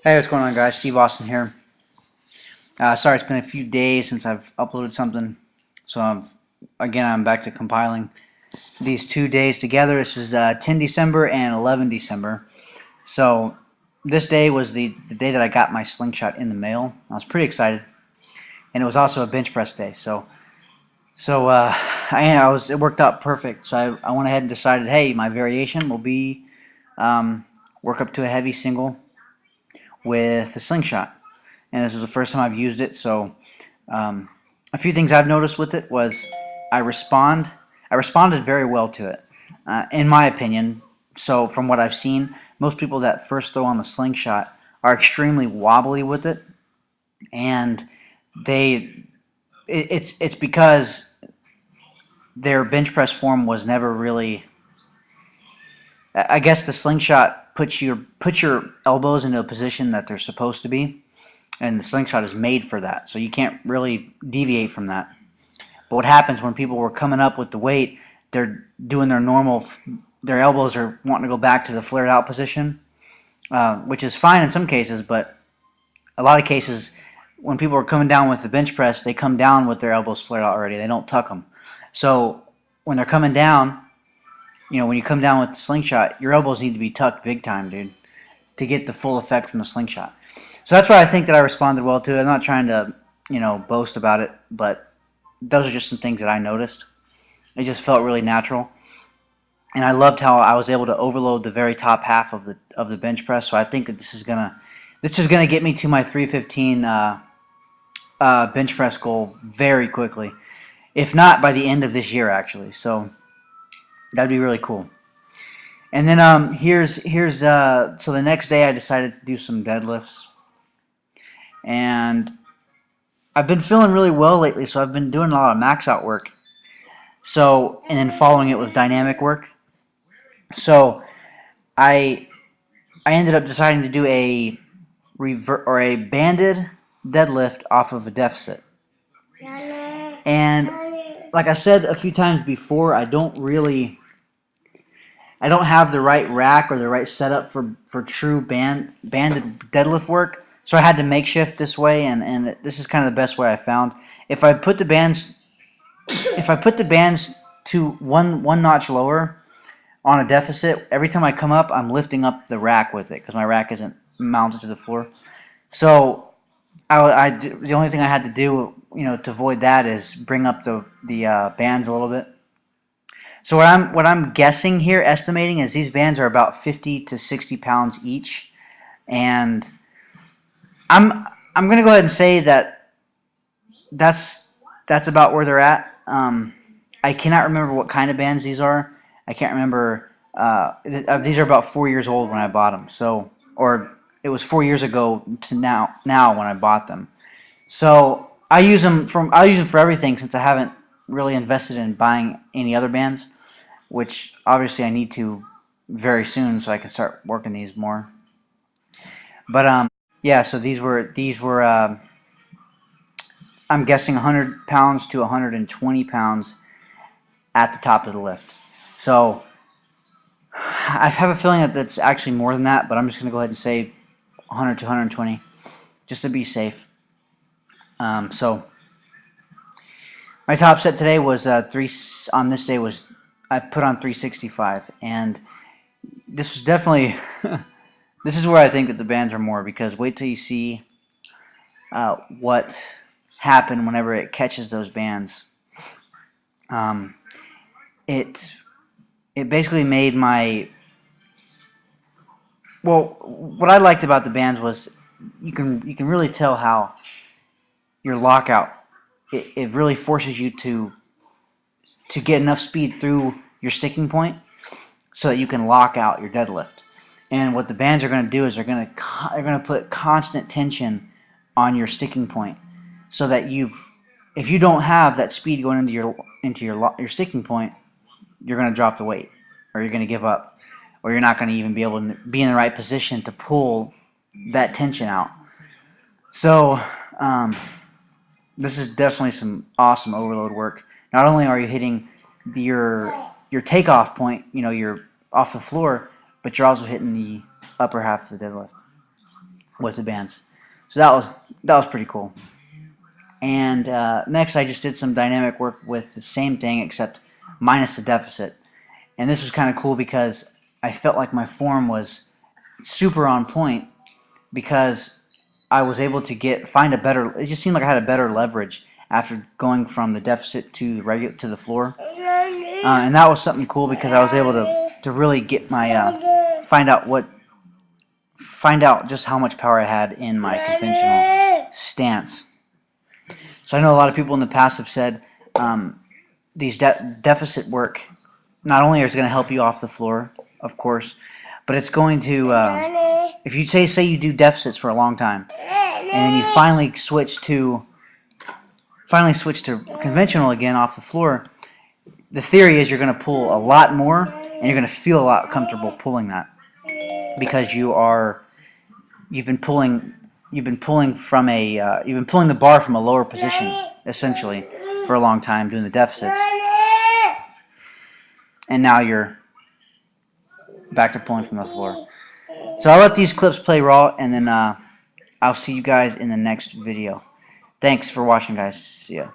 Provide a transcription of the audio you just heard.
Hey, what's going on, guys? Steve Austin here. Sorry, it's been a few days since I've uploaded something, so I'm back to compiling these 2 days together. This is 10 December and 11 December. So this day was the day that I got my slingshot in the mail. I was pretty excited, and it was also a bench press day. It worked out perfect. So I went ahead and decided, hey, my variation will be work up to a heavy single with a slingshot. And this was the first time I've used it. So a few things I've noticed with it was I respond. I responded very well to it, in my opinion. So from what I've seen, most people that first throw on the slingshot are extremely wobbly with it, and it's because their bench press form was never really. I guess the slingshot puts your elbows into a position that they're supposed to be, and the slingshot is made for that, so you can't really deviate from that. But what happens when people were coming up with the weight, they're doing their elbows are wanting to go back to the flared out position, which is fine in some cases, but a lot of cases, when people are coming down with the bench press, they come down with their elbows flared out already. They don't tuck them. So when they're coming down, when you come down with the slingshot, your elbows need to be tucked big time, dude, to get the full effect from the slingshot. So that's why I think that I responded well to it. I'm not trying to, boast about it, but those are just some things that I noticed. It just felt really natural, and I loved how I was able to overload the very top half of the bench press. So I think that this is gonna get me to my 315 bench press goal very quickly, if not by the end of this year, actually. So that'd be really cool. And then so the next day I decided to do some deadlifts, and I've been feeling really well lately, so I've been doing a lot of max out work. So, and then following it with dynamic work. So I I ended up deciding to do a banded deadlift off of a deficit. And like I said a few times before, I don't have the right rack or the right setup for true banded deadlift work. So I had to makeshift this way, and this is kind of the best way I found. If I put the bands if I put the bands to one notch lower on a deficit, every time I come up, I'm lifting up the rack with it because my rack isn't mounted to the floor. So the only thing I had to do, to avoid that is bring up the bands a little bit. So what I'm guessing here, estimating, is these bands are about 50 to 60 pounds each, and I'm gonna go ahead and say that that's about where they're at. I cannot remember what kind of bands these are. I can't remember. These are about 4 years old when I bought them. So, or it was 4 years ago to now when I bought them. So I use them for everything since I haven't really invested in buying any other bands, which obviously I need to very soon so I can start working these more. But yeah. So these were I'm guessing 100 pounds to 120 pounds at the top of the lift. So I have a feeling that that's actually more than that, but I'm just going to go ahead and say 100 to 120 just to be safe. So my top set today was on this day was I put on 365, and this was definitely this is where I think that the bands are more, because wait till you see what happened whenever it catches those bands. Um, it it basically made my well. What I liked about the bands was you can really tell how your lockout. It really forces you to get enough speed through your sticking point so that you can lock out your deadlift. And what the bands are going to do is they're going to put constant tension on your sticking point, so that if you don't have that speed going into your sticking point, you're going to drop the weight, or you're going to give up, or you're not going to even be able to be in the right position to pull that tension out. So this is definitely some awesome overload work. Not only are you hitting your takeoff point, you're off the floor, but you're also hitting the upper half of the deadlift. with the bands. So that was pretty cool. And next, I just did some dynamic work with the same thing except minus the deficit. And this was kind of cool because I felt like my form was super on point because I was able to find a better. It just seemed like I had a better leverage after going from the deficit to the floor, and that was something cool because I was able to really get my find out just how much power I had in my conventional stance. So I know a lot of people in the past have said these deficit work not only is it going to help you off the floor, of course, but it's going to if you say you do deficits for a long time and then you finally switch to conventional again off the floor, the theory is you're going to pull a lot more and you're going to feel a lot comfortable pulling that because you've been pulling the bar from a lower position essentially for a long time doing the deficits, and now you're back to pulling from the floor. So I'll let these clips play raw, and then I'll see you guys in the next video. Thanks for watching, guys. See ya.